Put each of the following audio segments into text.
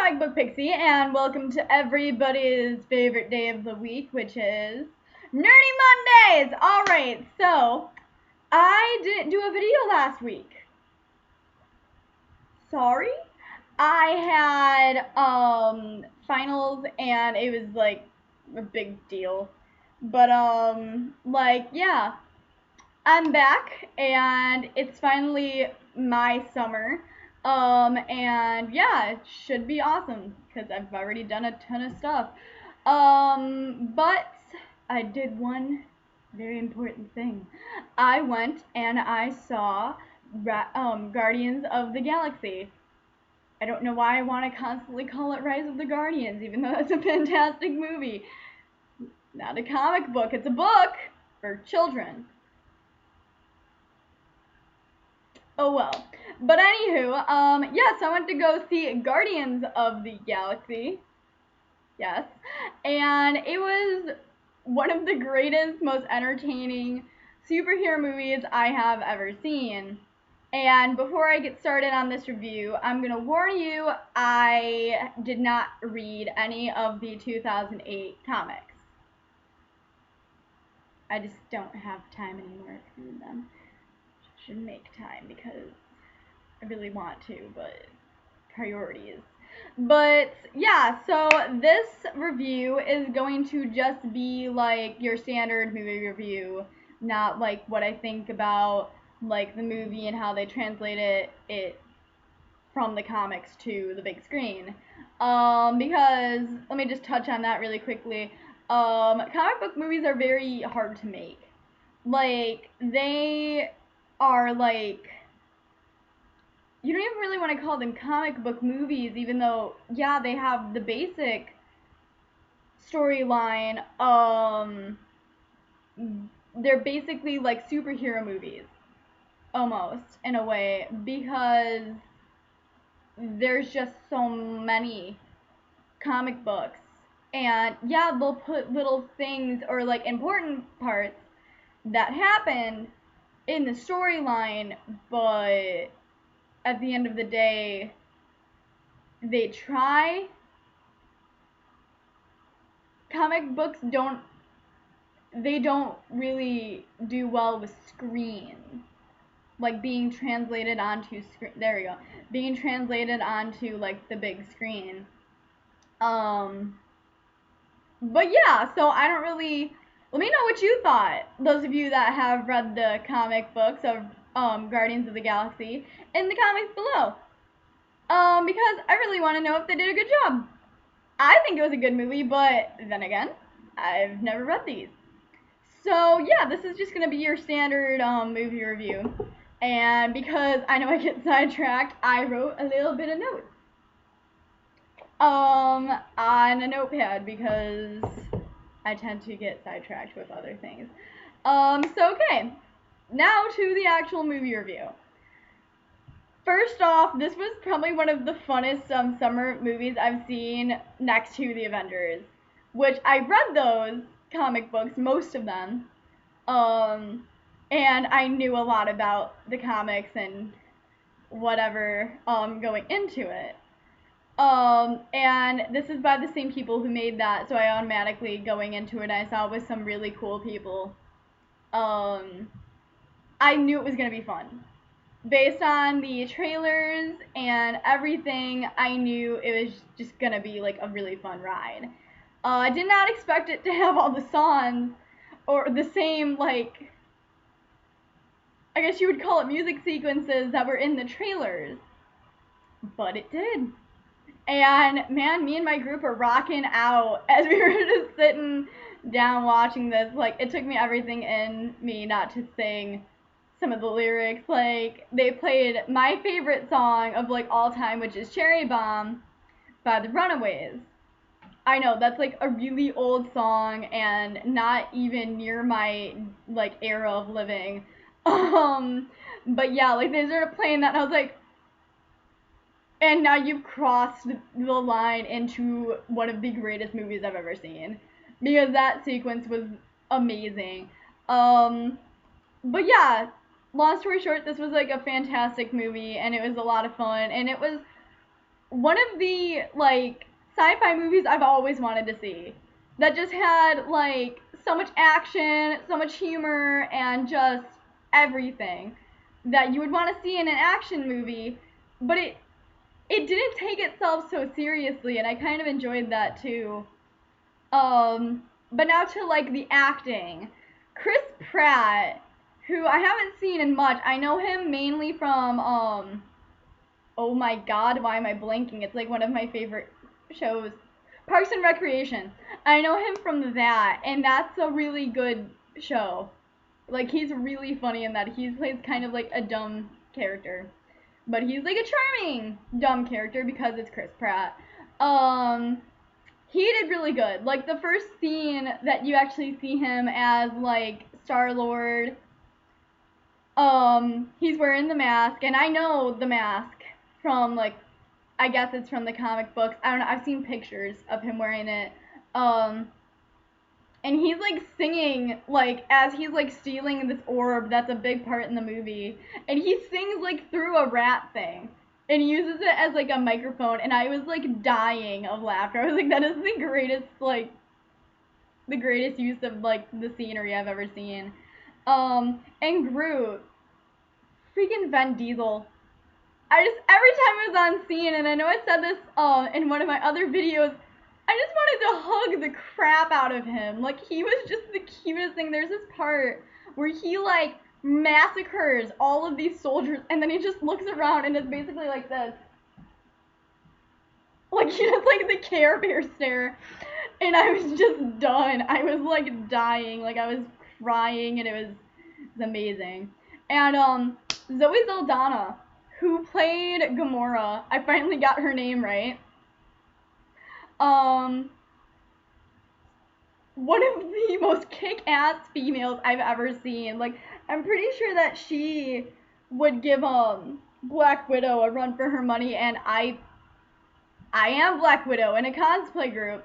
Comic Book Pixie, and welcome to everybody's favorite day of the week, which is Nerdy Mondays! Alright, so, I didn't do a video last week. Sorry? I had, finals, and it was, like, a big deal. But, yeah, I'm back, and it's finally my summer. And yeah, it should be awesome because I've already done a ton of stuff. But I did one very important thing. I went and I saw Guardians of the Galaxy. I don't know why I want to constantly call it Rise of the Guardians, even though that's a fantastic movie. Not a comic book, it's a book for children. Oh well. But anywho, yes, I went to go see Guardians of the Galaxy. Yes. And it was one of the greatest, most entertaining superhero movies I have ever seen. And before I get started on this review, I'm going to warn you, I did not read any of the 2008 comics. I just don't have time anymore to read them. Should make time because I really want to, but priorities. But yeah, so this review is going to just be like your standard movie review, not like what I think about like the movie and how they translated it from the comics to the big screen. Because let me just touch on that really quickly. Comic book movies are very hard to make. Like they are like, you don't even really want to call them comic book movies, even though, yeah, they have the basic storyline. They're basically like superhero movies, almost, in a way, because there's just so many comic books. And yeah, they'll put little things or like important parts that happen in the storyline, but at the end of the day, they try. Comic books don't really do well with screen, like being translated onto screen. There we go, being translated onto like the big screen. But yeah, so I don't really. Let me know what you thought, those of you that have read the comic books of Guardians of the Galaxy, in the comments below. Because I really want to know if they did a good job. I think it was a good movie, but then again, I've never read these. So yeah, this is just going to be your standard movie review. And because I know I get sidetracked, I wrote a little bit of notes on a notepad because I tend to get sidetracked with other things. So okay, now to the actual movie review. First off, this was probably one of the funnest summer movies I've seen next to the Avengers, which I read those comic books, most of them, and I knew a lot about the comics and whatever going into it. And this is by the same people who made that, so I automatically, going into it, I saw it with some really cool people. I knew it was going to be fun. Based on the trailers and everything, I knew it was just going to be like a really fun ride. I did not expect it to have all the songs, or the same, like, I guess you would call it music sequences that were in the trailers. But it did. And man, me and my group were rocking out as we were just sitting down watching this. Like, it took me everything in me not to sing some of the lyrics. Like, they played my favorite song of like all time, which is Cherry Bomb by the Runaways. I know that's like a really old song and not even near my like era of living. But yeah, like they started playing that and I was like, and now you've crossed the line into one of the greatest movies I've ever seen, because that sequence was amazing. But yeah, long story short, this was like a fantastic movie, and it was a lot of fun, and it was one of the like sci-fi movies I've always wanted to see. That just had like so much action, so much humor, and just everything that you would want to see in an action movie, but it didn't take itself so seriously, and I kind of enjoyed that too. But now to like the acting. Chris Pratt, who I haven't seen in much. I know him mainly from oh my god, why am I blanking? It's like one of my favorite shows. Parks and Recreation. I know him from that, and that's a really good show. Like, he's really funny in that. He plays kind of like a dumb character. But he's like a charming dumb character because it's Chris Pratt. He did really good. Like, the first scene that you actually see him as like Star-Lord, he's wearing the mask, and I know the mask from like, I guess it's from the comic books. I don't know. I've seen pictures of him wearing it. And he's like singing like as he's like stealing this orb that's a big part in the movie, and he sings like through a rat thing and he uses it as like a microphone, and I was like dying of laughter. I was like, that is the greatest use of like the scenery I've ever seen. And Groot, freaking Vin Diesel. I just, every time I was on scene, and I know I said this in one of my other videos, I just wanted to hug the crap out of him. Like, he was just the cutest thing. There's this part where he like massacres all of these soldiers, and then he just looks around and it's basically like this. Like, he does like the Care Bear stare, and I was just done. I was like dying, like I was crying, and it was amazing. And Zoe Saldana, who played Gamora, I finally got her name right. One of the most kick-ass females I've ever seen. Like, I'm pretty sure that she would give Black Widow a run for her money, and I am Black Widow in a cosplay group,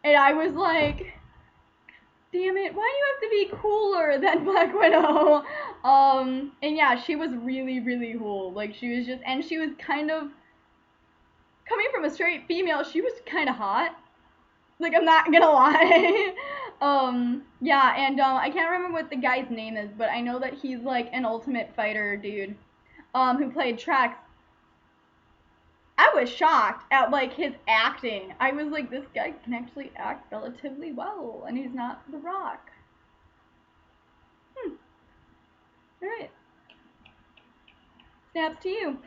and I was like, damn it, why do you have to be cooler than Black Widow? And yeah, she was really, really cool. Like, she was just, and she was kind of, coming from a straight female, she was kind of hot. Like, I'm not gonna lie. Yeah, and I can't remember what the guy's name is, but I know that he's like an Ultimate Fighter dude, who played Trex. I was shocked at like his acting. I was like, this guy can actually act relatively well, and he's not The Rock. Alright. Snaps to you.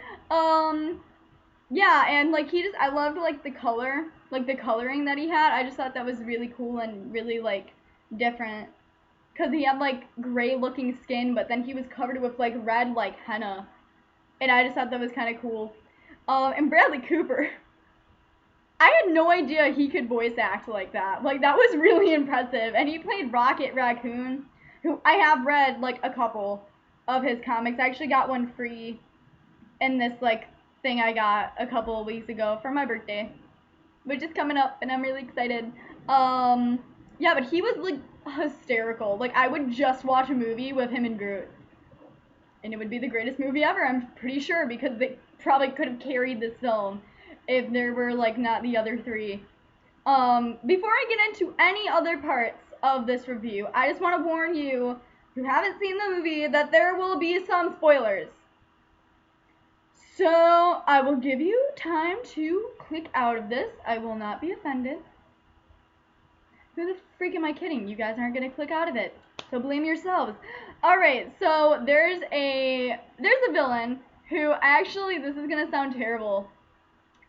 Yeah, and like he just, I loved like the color, like the coloring that he had. I just thought that was really cool and really like different, because he had like gray looking skin, but then he was covered with like red like henna, and I just thought that was kind of cool. And Bradley Cooper, I had no idea he could voice act like that. Like, that was really impressive. And he played Rocket Raccoon, who I have read like a couple of his comics. I actually got one free in this like thing I got a couple of weeks ago for my birthday, which is coming up, and I'm really excited. Yeah, but he was like hysterical. Like, I would just watch a movie with him and Groot, and it would be the greatest movie ever, I'm pretty sure, because they probably could have carried this film if there were like not the other three. Before I get into any other parts of this review, I just want to warn you who haven't seen the movie that there will be some spoilers. So I will give you time to click out of this. I will not be offended. Who the freak am I kidding? You guys aren't going to click out of it, so blame yourselves. Alright, so there's a villain who, actually, this is going to sound terrible.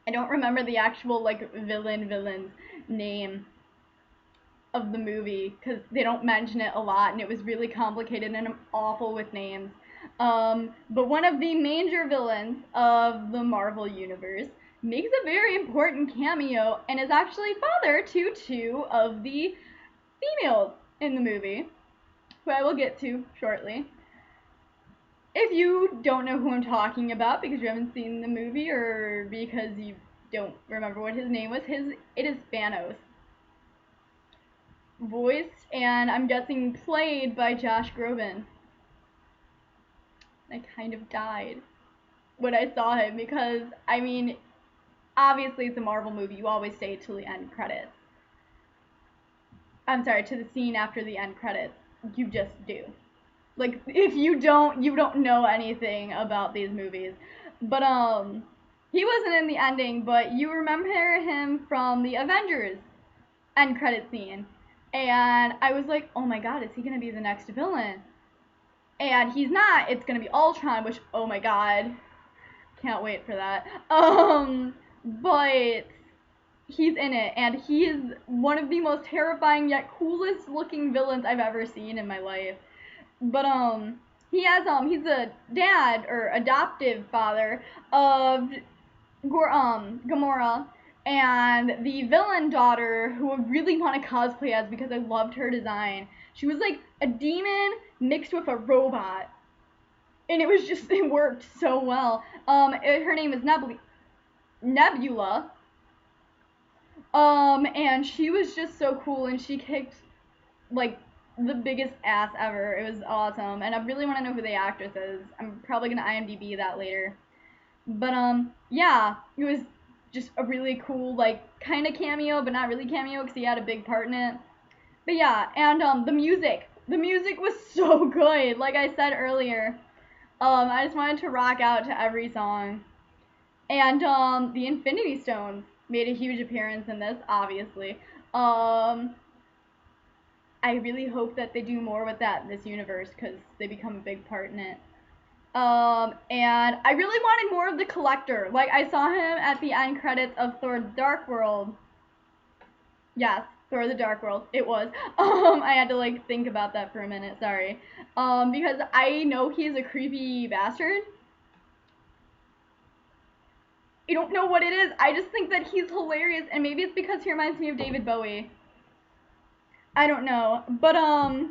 I don't remember the actual, like, villain's name of the movie, because they don't mention it a lot, and it was really complicated, and I'm awful with names. But one of the major villains of the Marvel Universe makes a very important cameo, and is actually father to two of the females in the movie, who I will get to shortly. If you don't know who I'm talking about because you haven't seen the movie, or because you don't remember what his name was, it is Thanos. Voiced, and I'm guessing played, by Josh Groban. I kind of died when I saw him, because, I mean, obviously it's a Marvel movie. You always stay till the end credits. I'm sorry, to the scene after the end credits. You just do. Like, if you don't know anything about these movies. But, he wasn't in the ending, but you remember him from the Avengers end credit scene. And I was like, oh my god, is he gonna be the next villain? And he's not. It's gonna be Ultron, which, oh my god, can't wait for that. But he's in it, and he is one of the most terrifying yet coolest looking villains I've ever seen in my life. But he's a dad or adoptive father of Gamora, and the villain daughter, who I really want to cosplay as because I loved her design. She was like a demon mixed with a robot, and it worked so well. Her name is Nebula. And she was just so cool, and she kicked like the biggest ass ever. It was awesome, and I really want to know who the actress is. I'm probably gonna IMDb that later. But yeah, it was just a really cool, like, kind of cameo, but not really cameo because he had a big part in it. But yeah, and the music was so good. Like I said earlier, I just wanted to rock out to every song. And the Infinity Stones made a huge appearance in this, obviously. I really hope that they do more with that in this universe because they become a big part in it. And I really wanted more of the Collector. Like, I saw him at the end credits of Thor: The Dark World. Yes, Thor: The Dark World. It was. I had to, like, think about that for a minute. Sorry. Because I know he's a creepy bastard. I don't know what it is. I just think that he's hilarious, and maybe it's because he reminds me of David Bowie. I don't know, but I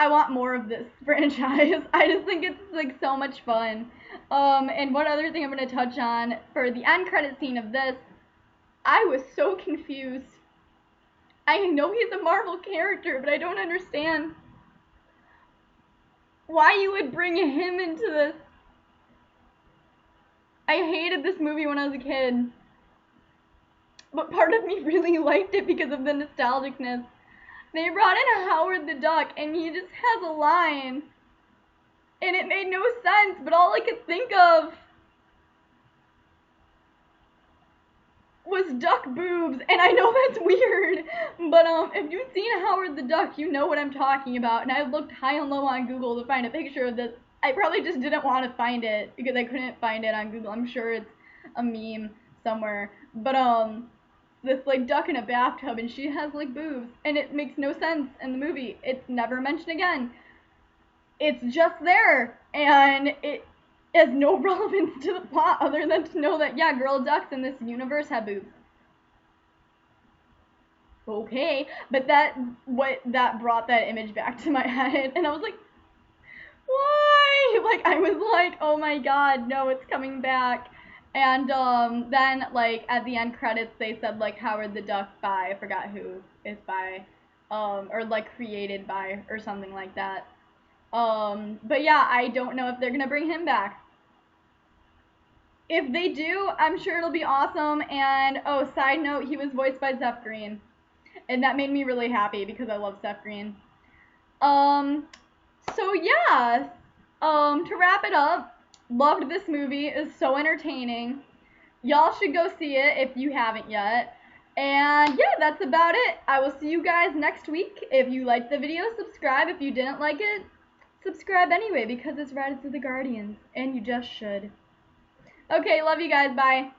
want more of this franchise. I just think it's like so much fun. And one other thing I'm gonna touch on for the end credit scene of this, I was so confused. I know he's a Marvel character, but I don't understand why you would bring him into this. I hated this movie when I was a kid, but part of me really liked it because of the nostalgicness. They brought in Howard the Duck, and he just has a line, and it made no sense, but all I could think of was duck boobs, and I know that's weird, but if you've seen Howard the Duck, you know what I'm talking about, and I looked high and low on Google to find a picture of this. I probably just didn't want to find it because I couldn't find it on Google. I'm sure it's a meme somewhere. But this like duck in a bathtub, and she has like boobs, and it makes no sense in the movie. It's never mentioned again. It's just there, and it has no relevance to the plot other than to know that, yeah, girl ducks in this universe have boobs. Okay, but that brought that image back to my head, and I was like, why? Like, I was like, oh my god, no, it's coming back. And then, like, at the end credits, they said, like, Howard the Duck by, I forgot who it's by, or, like, created by, or something like that. But yeah, I don't know if they're gonna bring him back. If they do, I'm sure it'll be awesome. And, oh, side note, he was voiced by Seth Green. And that made me really happy because I love Seth Green. So yeah, to wrap it up, loved this movie. It's so entertaining. Y'all should go see it if you haven't yet. And yeah, that's about it. I will see you guys next week. If you liked the video, subscribe. If you didn't like it, subscribe anyway because it's Riders of the Guardians, and you just should. Okay, love you guys. Bye.